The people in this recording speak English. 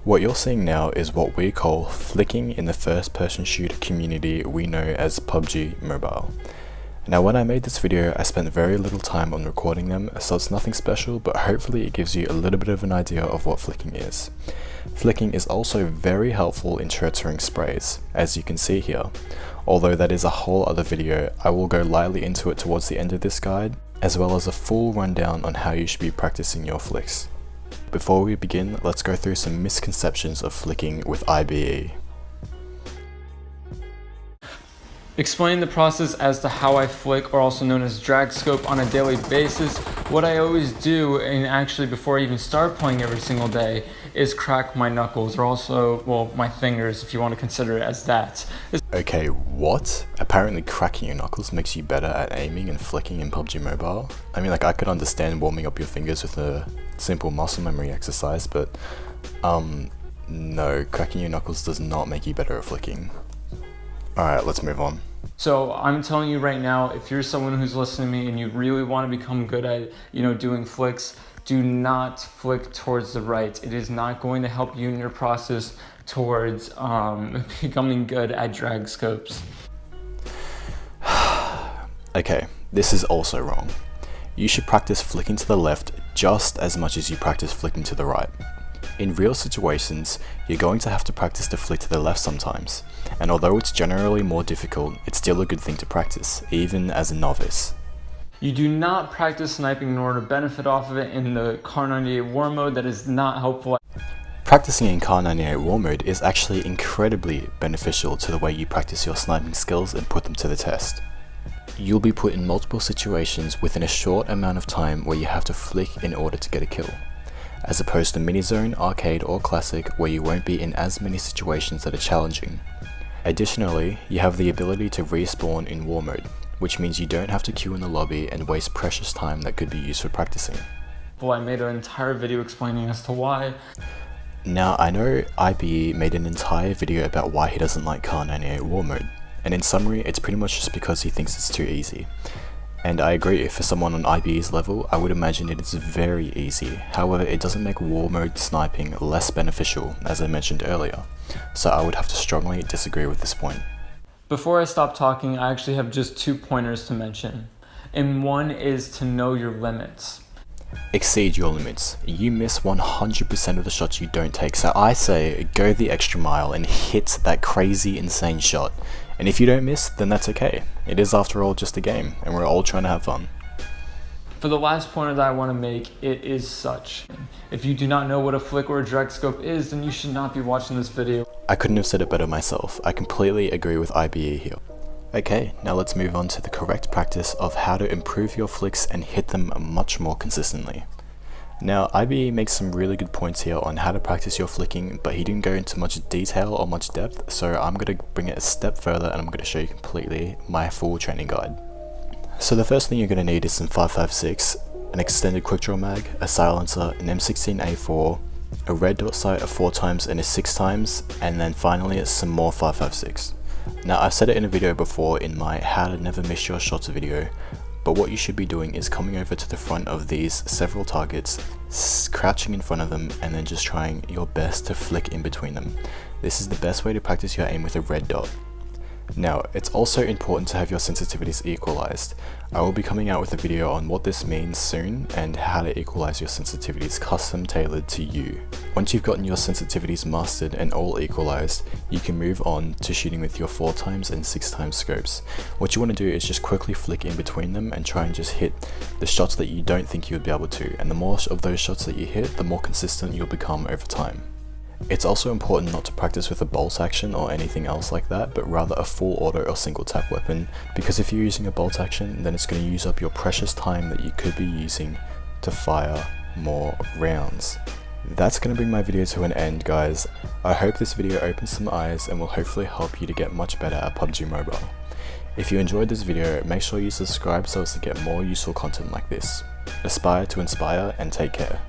What you're seeing now is what we call flicking in the first-person shooter community we know as PUBG Mobile. Now when I made this video, I spent very little time on recording them, so it's nothing special, but hopefully it gives you a little bit of an idea of what flicking is. Flicking is also very helpful in shirtering sprays, as you can see here. Although that is a whole other video, I will go lightly into it towards the end of this guide, as well as a full rundown on how you should be practicing your flicks. Before we begin, let's go through some misconceptions of flicking with IBE. Explain the process as to how I flick, or also known as drag scope, on a daily basis. What I always do, and actually before I even start playing every single day, is crack my knuckles, or also, well, my fingers, if you want to consider it as that. Okay, what? Apparently cracking your knuckles makes you better at aiming and flicking in PUBG Mobile? I mean, like, I could understand warming up your fingers with a simple muscle memory exercise, but no, cracking your knuckles does not make you better at flicking. Alright, let's move on. So I'm telling you right now, if you're someone who's listening to me and you really want to become good at, doing flicks, do not flick towards the right. It is not going to help you in your process towards becoming good at drag scopes. Okay, this is also wrong. You should practice flicking to the left just as much as you practice flicking to the right. In real situations, you're going to have to practice to flick to the left sometimes, and although it's generally more difficult, it's still a good thing to practice, even as a novice. You do not practice sniping in order to benefit off of it in the Car 98 war mode. That is not helpful. Practicing in Car 98 war mode is actually incredibly beneficial to the way you practice your sniping skills and put them to the test. You'll be put in multiple situations within a short amount of time where you have to flick in order to get a kill, as opposed to mini-zone, arcade or classic where you won't be in as many situations that are challenging. Additionally, you have the ability to respawn in war mode, which means you don't have to queue in the lobby and waste precious time that could be used for practicing. Well, I made an entire video explaining as to why. Now I know IBE made an entire video about why he doesn't like Car 98 war mode, and in summary it's pretty much just because he thinks it's too easy. And I agree, for someone on IBE's level, I would imagine it is very easy. However, it doesn't make war mode sniping less beneficial, as I mentioned earlier. So I would have to strongly disagree with this point. Before I stop talking, I actually have just 2 pointers to mention. And one is to know your limits. Exceed your limits. You miss 100% of the shots you don't take, so I say go the extra mile and hit that crazy insane shot. And if you don't miss, then that's okay. It is after all just a game, and we're all trying to have fun. For the last pointer that I want to make, it is such. If you do not know what a flick or a drag scope is, then you should not be watching this video. I couldn't have said it better myself. I completely agree with IBE here. Okay, now let's move on to the correct practice of how to improve your flicks and hit them much more consistently. Now, IBE makes some really good points here on how to practice your flicking, but he didn't go into much detail or much depth, so I'm going to bring it a step further and I'm going to show you completely my full training guide. So the first thing you're going to need is some 5.56, an extended quick draw mag, a silencer, an M16A4, a red dot sight of 4 times and a 6 times, and then finally some more 5.56. Now I've said it in a video before in my how to never miss your shots video, but what you should be doing is coming over to the front of these several targets, crouching in front of them, and then just trying your best to flick in between them. This is the best way to practice your aim with a red dot. Now, it's also important to have your sensitivities equalized. I will be coming out with a video on what this means soon and how to equalize your sensitivities custom tailored to you. Once you've gotten your sensitivities mastered and all equalized, you can move on to shooting with your 4 times and 6 times scopes. What you want to do is just quickly flick in between them and try and just hit the shots that you don't think you would be able to, and the more of those shots that you hit, the more consistent you'll become over time. It's also important not to practice with a bolt action or anything else like that, but rather a full auto or single tap weapon, because if you're using a bolt action, then it's going to use up your precious time that you could be using to fire more rounds. That's going to bring my video to an end, guys. I hope this video opens some eyes and will hopefully help you to get much better at PUBG Mobile. If you enjoyed this video, make sure you subscribe so as to get more useful content like this. Aspire to inspire and take care.